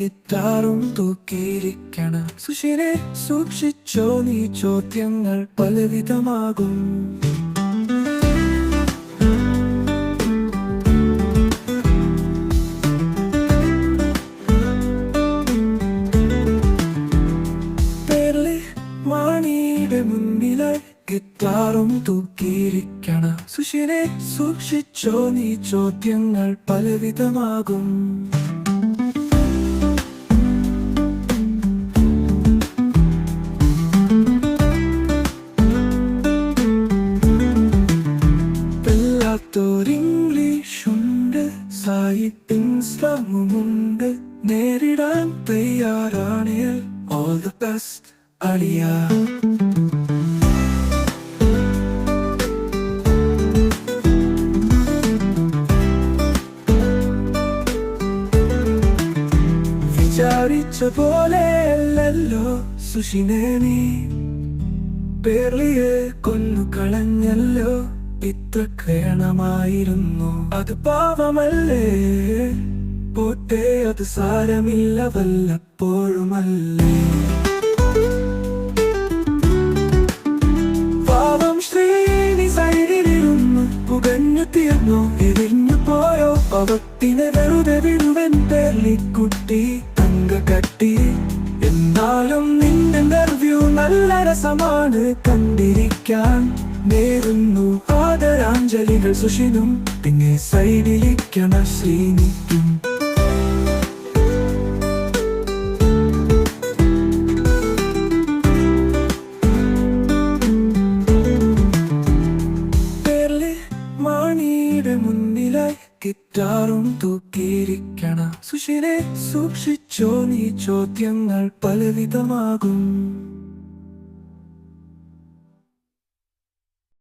ഗിറ്റാറും തൂക്കിയിരിക്കണ സുഷിനെ സൂക്ഷിച്ചോ നീ ചോദ്യങ്ങൾ പലവിധമാകും. മാണിയുടെ മുന്നിലായി ഗിറ്റാറും തൂക്കിയിരിക്കണ സുഷിനെ സൂക്ഷിച്ചോ നീ ചോദ്യങ്ങൾ പലവിധമാകും. ഇംഗ്ലീഷുണ്ട്, സാഹിത്യമുണ്ട്, നേരിടാൻ തയ്യാറാണ്. ഓൾ ദ ബെസ്റ്റ് അളിയ. വിചാരിച്ച പോലെയല്ലല്ലോ സുഷിനെ നീ പേർലിയെ കൊന്നുകളഞ്ഞല്ലോ. ഇത്ര കേണമായിരുന്നു, അത് പാവമല്ലേ? പോട്ടെ, അത് സാരമില്ല, വല്ലപ്പോഴുമല്ലേ. പാവം ശ്രീനി സൈഡിലിരുന്ന് പുകഞ്ഞു തീർന്നോ, എരിഞ്ഞു പോയോ? പാവത്തിനെ വെറുതെ വിടുവൻ പേർലിക്കുട്ടി തങ്ക കട്ടി. എന്നാലും നിന്റെ ഇന്റർവ്യൂ നല്ല രസമാണ് കണ്ടിരിക്കാൻ. നേരുന്നു ആദരാഞ്ജലികൾ സുഷിനും, പിന്നെ സൈഡിലിരിക്കണ ശ്രീനിക്കും. മാണിയുടെ മുന്നിലായി ഗിറ്റാറും തൂക്കിയിരിക്കണ സുഷിനെ സൂക്ഷിച്ചോ നീ ചോദ്യങ്ങൾ പലവിധമാകും.